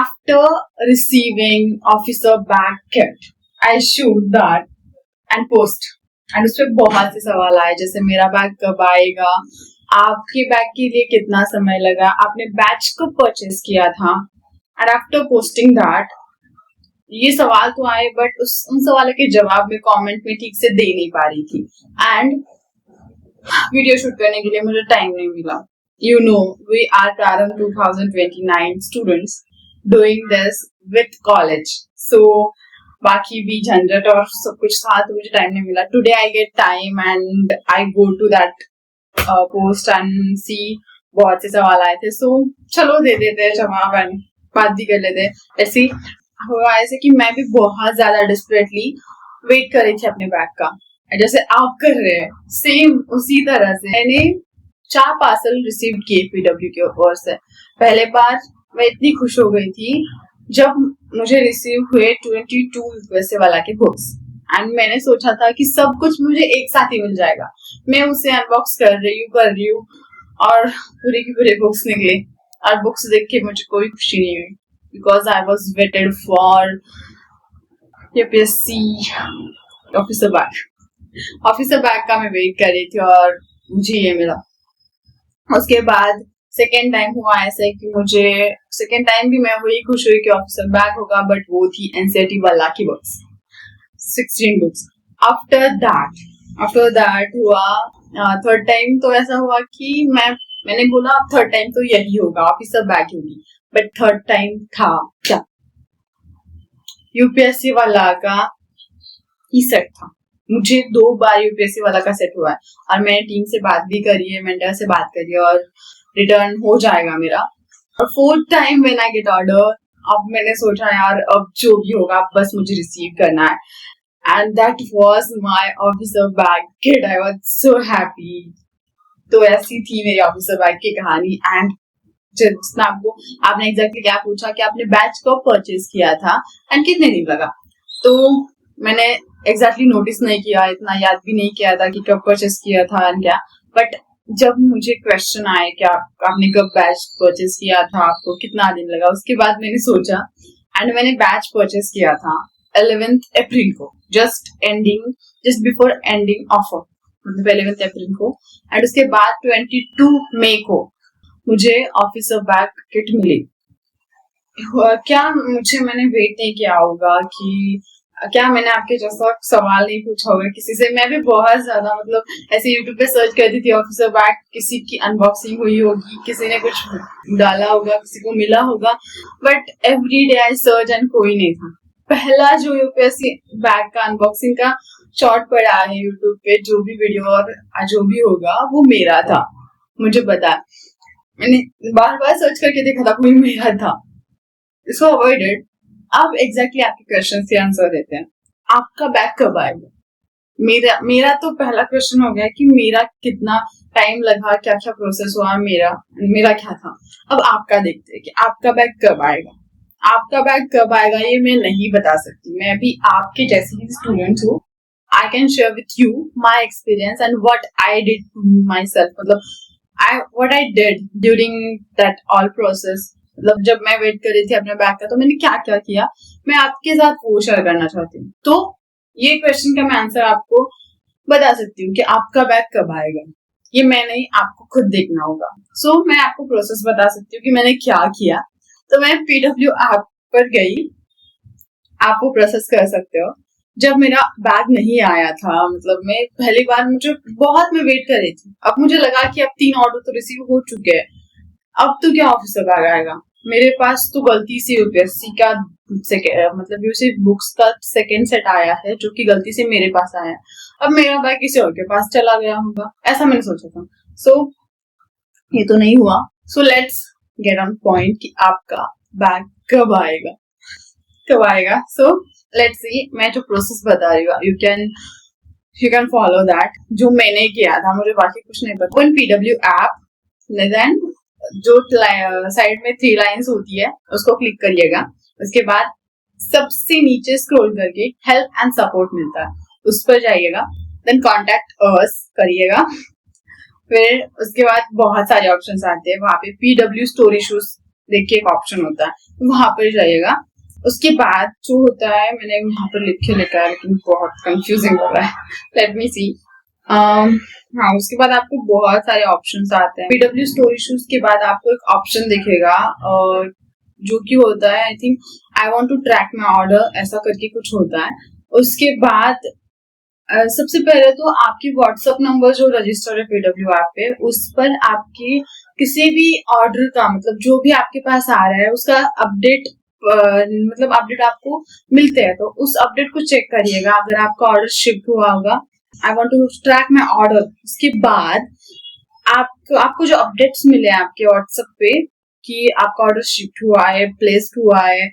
After receiving officer bag kit, I shoot that and post. And उस पर बहुत से सवाल आए, जैसे मेरा बैग कब आएगा, आपके बैग के लिए कितना समय लगा, आपने बैच कब परचेज किया था. एंड आफ्टर पोस्टिंग दैट, ये सवाल तो आए बट उन सवालों के जवाब में कमेंट में ठीक से दे नहीं पा रही थी. एंड वीडियो शूट करने के लिए मुझे टाइम नहीं मिला. You know, we are Prarambh 2029 students doing this with college. So, बाकी भी झंझट और सब कुछ था तो मुझे टाइम नहीं मिला. Today I get time and I go to that post and see बहुत से सवाल आए थे. So, चलो दे देते हैं जवाब एंड बात भी कर लेते हैं. ऐसे हुआ ऐसे कि मैं भी बहुत ज्यादा डिस्परेटली वेट कर रही थी अपने बैग का, जैसे आप कर रहे हैं. सेम उसी तरह से मैंने 4 पार्सल रिसीव किए पीडब्ल्यू की ओर से. पहले बार मैं इतनी खुश हो गई थी जब मुझे रिसीव हुए 22 यूपीएससी वाला के बुक्स. एंड मैंने सोचा था कि सब कुछ मुझे एक साथ ही मिल जाएगा. मैं उसे अनबॉक्स कर रही हूँ और पूरी की पूरी बुक्स निकले. और बुक्स देख के मुझे कोई खुशी नहीं हुई, because I was waited for UPSC officer bag. Officer bag का मैं वेट कर रही थी और मुझे ये मिला. उसके बाद सेकेंड टाइम हुआ ऐसा कि मुझे सेकेंड टाइम भी मैं वही खुश हुई कि ऑफिसर बैग होगा, बट वो थी एनसीईआरटी वाला की बुक्स, 16 बुक्स. आफ्टर दैट हुआ थर्ड टाइम. तो ऐसा हुआ कि मैंने बोला अब थर्ड टाइम तो यही होगा, ऑफिसर बैग होगी. बट थर्ड टाइम था क्या, यूपीएससी वाला का ही सेट था. मुझे 2 बार यूपीएससी वाला का सेट हुआ है और मैंने टीम से बात भी करी है, मेंटर से बात करी है और रिटर्न हो जाएगा मेरा. और fourth time when I get order, अब मैंने सोचा यार अब जो भी होगा बस मुझे रिसीव करना है. And that was my officer bag kit. I was so happy. तो ऐसी थी मेरी ऑफिसर बैग की कहानी. एंड जितना आपने एग्जैक्टली क्या पूछा कि आपने बैच कब परचेज किया था एंड कितने दिन लगा, तो मैंने एग्जैक्टली नोटिस नहीं किया, इतना याद भी नहीं किया था कि कब परचेज किया था एंड क्या. बट जब मुझे क्वेश्चन आए कि आपने कब बैच परचेज किया था, आपको कितना दिन लगा, उसके बाद मैंने सोचा एंड मैंने बैच परचेज किया था 11th अप्रैल को, जस्ट बिफोर एंडिंग ऑफर, मतलब 11th अप्रैल को. एंड उसके बाद 22 मई को मुझे ऑफिसर बैग किट मिली. क्या मैंने वेट नहीं किया होगा कि क्या मैंने आपके जैसा सवाल नहीं पूछा होगा किसी से. मैं भी बहुत ज्यादा मतलब ऐसे यूट्यूब पे सर्च करती थी ऑफिसर बैग, किसी की अनबॉक्सिंग हुई होगी, किसी ने कुछ डाला होगा, किसी को मिला होगा. But every day I search and कोई नहीं था. पहला जो यूपीएससी बैग का अनबॉक्सिंग का शॉर्ट पड़ा है यूट्यूब पे, जो भी वीडियो और जो भी होगा वो मेरा था. मुझे पता, मैंने बार बार सर्च करके देखा था, कोई मेरा था. इसको अवॉइडेड. अब एग्जैक्टली आपके क्वेश्चन के आंसर देते हैं. आपका बैग कब आएगा? मेरा तो पहला क्वेश्चन हो गया कि मेरा कितना टाइम लगा, क्या क्या प्रोसेस हुआ, मेरा क्या था. अब आपका देखते हैं कि आपका बैग कब आएगा. आपका बैग कब आएगा ये मैं नहीं बता सकती. मैं भी आपके जैसे ही स्टूडेंट हूँ. I can share with you my experience and what I did to myself, मतलब what I did during that all process. मतलब जब मैं वेट कर रही थी अपने बैग का तो मैंने क्या क्या किया, मैं आपके साथ वो शेयर करना चाहती हूँ. तो ये क्वेश्चन का मैं आंसर आपको बता सकती हूँ कि आपका बैग कब आएगा. ये मैं नहीं, आपको खुद देखना होगा. सो मैं आपको प्रोसेस बता सकती हूँ कि मैंने क्या किया. तो मैं पीडब्ल्यू ऐप पर गई, आप वो प्रोसेस कर सकते हो. जब मेरा बैग नहीं आया था, मतलब मैं पहली बार मैं वेट कर रही थी. अब मुझे लगा कि अब 3 ऑर्डर तो रिसीव हो चुके हैं, अब तो क्या ऑफिसर बैग आएगा. मेरे पास तो गलती से यूपीएससी का मतलब यूपीएससी बुक्स का सेकेंड सेट आया है जो कि गलती से मेरे पास आया है. अब मेरा बैग किसी और के पास चला गया होगा, ऐसा मैंने सोचा था. सो ये तो नहीं हुआ. So let's get on point कि आपका बैग कब आएगा. सो लेट्स सी, मैं जो प्रोसेस बता रही हूँ यू कैन फॉलो दैट. जो मैंने किया था, मुझे बाकी कुछ नहीं पता. ओपन पीडब्ल्यू ऐप, देन जो साइड में 3 लाइंस होती है उसको क्लिक करिएगा. उसके बाद सबसे नीचे स्क्रॉल करके हेल्प एंड सपोर्ट मिलता है, उस पर जाइएगा. देन कॉन्टेक्ट अस करिएगा. फिर उसके बाद बहुत सारे ऑप्शंस आते हैं वहां पे. पीडब्ल्यू स्टोर इश्यूज देख के एक ऑप्शन होता है, वहां पर जाइएगा। उसके बाद जो होता है, मैंने यहाँ पर लिख के लिखा है लेकिन बहुत कंफ्यूजिंग हो रहा है, लेट मी सी। हाँ, उसके बाद आपको बहुत सारे ऑप्शंस आते हैं। पीडब्ल्यू स्टोर इश्यूज के बाद आपको एक ऑप्शन दिखेगा जो कि होता है, I think I want to track my order, ऐसा करके कुछ होता है। उसके बाद सबसे पहले तो आपकी व्हाट्सएप नंबर जो रजिस्टर है पीडब्ल्यू ऐप पे, उस पर आपकी किसी भी ऑर्डर का, मतलब जो भी आपके पास आ रहा है उसका अपडेट, मतलब अपडेट आपको मिलते हैं, तो उस अपडेट को चेक करिएगा। अगर आपका ऑर्डर शिफ्ट हुआ होगा, I want to track my order, उसके बाद आपको जो अपडेट्स मिले हैं आपके व्हाट्सएप पे कि आपका ऑर्डर शिफ्ट हुआ है, प्लेस्ड हुआ है,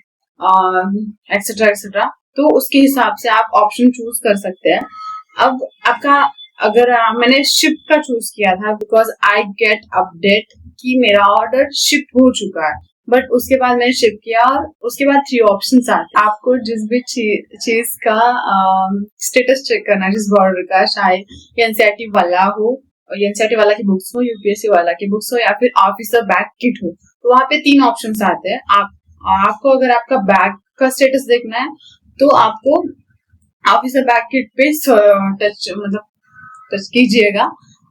एक्सेट्रा एक्सेट्रा, तो उसके हिसाब से आप ऑप्शन चूज कर सकते हैं। अब आपका, अगर मैंने शिफ्ट का चूज किया था बिकॉज आई गेट अपडेट कि मेरा ऑर्डर शिफ्ट हो चुका है, बट उसके बाद मैंने शिफ्ट किया और उसके बाद 3 ऑप्शंस आते हैं। आपको जिस भी चीज का स्टेटस चेक करना है, जिस बॉर्डर का, चाहे एनसीईआरटी वाला हो, एनसीईआरटी वाला की बुक्स हो, यूपीएससी वाला की बुक्स हो, या फिर ऑफिसर बैग किट हो, तो वहाँ पे 3 ऑप्शंस आते हैं। आपको अगर आपका बैग का स्टेटस देखना है तो आपको ऑफिसर बैग किट पे टच कीजिएगा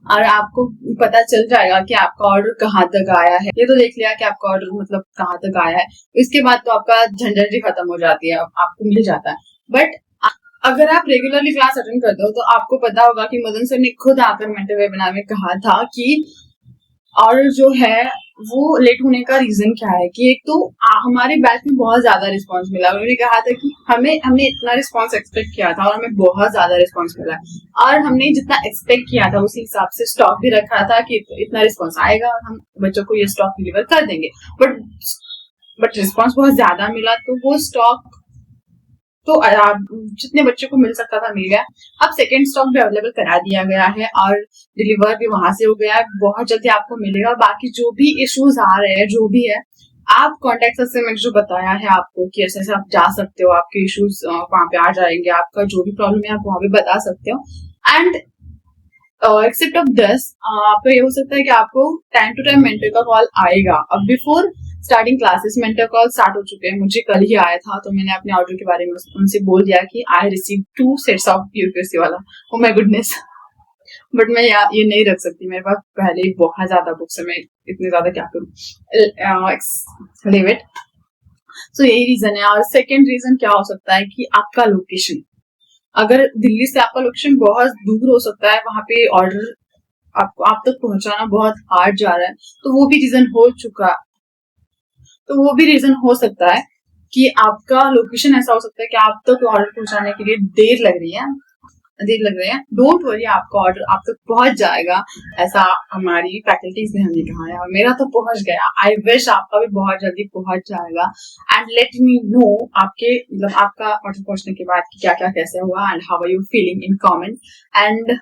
और आपको पता चल जाएगा कि आपका ऑर्डर कहाँ तक आया है। ये तो देख लिया कि आपका ऑर्डर मतलब कहाँ तक आया है, इसके बाद तो आपका झंझट ही खत्म हो जाती है, आपको मिल जाता है। बट अगर आप रेगुलरली क्लास अटेंड करते हो तो आपको पता होगा कि मदन सर ने खुद आकर मेंटर वेबिनार में कहा था कि ऑर्डर जो है वो लेट होने का रीजन क्या है, कि एक तो हमारे बैच में बहुत ज्यादा रिस्पांस मिला। उन्होंने कहा था कि हमने इतना रिस्पांस एक्सपेक्ट किया था और हमें बहुत ज्यादा रिस्पांस मिला, और हमने जितना एक्सपेक्ट किया था उसी हिसाब से स्टॉक भी रखा था कि इतना रिस्पांस आएगा और हम बच्चों को ये स्टॉक डिलीवर कर देंगे। बट रिस्पांस बहुत ज्यादा मिला, तो वो स्टॉक तो जितने बच्चों को मिल सकता था मिल गया। अब सेकेंड स्टॉक भी अवेलेबल करा दिया गया है और डिलीवर भी वहां से हो गया है, बहुत जल्दी आपको मिलेगा। बाकी जो भी इश्यूज आ रहे हैं, जो भी है, आप कॉन्टेक्ट से मैंने जो बताया है आपको कि ऐसे ऐसे आप जा सकते हो, आपके इश्यूज वहां पे आ जाएंगे, आपका जो भी प्रॉब्लम है आप वहां पे बता सकते हो। एंड एक्सेप्ट ऑफ दिस, आपका ये हो सकता है कि आपको टाइम टू टाइम मेंटर का कॉल आएगा। अब before starting classes mentor call start हो चुके हैं, मुझे कल ही आया था, तो मैंने अपने ऑर्डर के बारे में उनसे बोल दिया कि I receive 2 sets of UPSC वाला। ओ माय गुडनेस, बट मैं ये नहीं रख सकती, मेरे पास पहले ही बहुत ज्यादा बुक्स है, मैं इतने ज्यादा क्या करूँ, लीव इट। सो यही रीजन है। और सेकेंड रीजन क्या हो सकता है कि आपका लोकेशन, अगर दिल्ली से आपका लोकेशन बहुत दूर हो सकता है, वहां पे ऑर्डर आपको आप तक पहुंचाना बहुत हार्ड जा रहा है, तो वो भी रीजन हो चुका, तो वो भी रीजन हो सकता है कि आपका लोकेशन ऐसा हो सकता है कि आप तक ऑर्डर पहुंचाने के लिए देर लग रही है। डोंट वरी, आपका ऑर्डर आप तक पहुंच जाएगा, ऐसा हमारी फैकल्टीज ने हमें कहा है और मेरा तो पहुंच गया। आई विश आपका भी बहुत जल्दी पहुंच जाएगा। एंड लेट मी नो आपके मतलब आपका ऑर्डर पहुंचने के बाद क्या क्या कैसे हुआ and how are you feeling in comment. And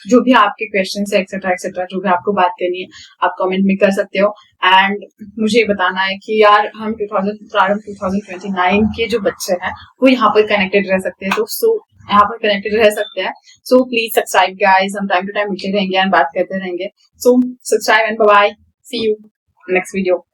जो भी आपके क्वेश्चन है एक्सेट्रा एक्सेट्रा, जो भी आपको बात करनी है आप कमेंट में कर सकते हो। एंड मुझे बताना है कि यार हम 2029 के जो बच्चे हैं वो यहाँ पर कनेक्टेड रह सकते हैं, तो यहाँ पर कनेक्टेड रह सकते हैं। सो प्लीज सब्सक्राइब गाइस, हम टाइम टू टाइम मिलते रहेंगे एंड बात करते रहेंगे। So subscribe and bye, see you next video.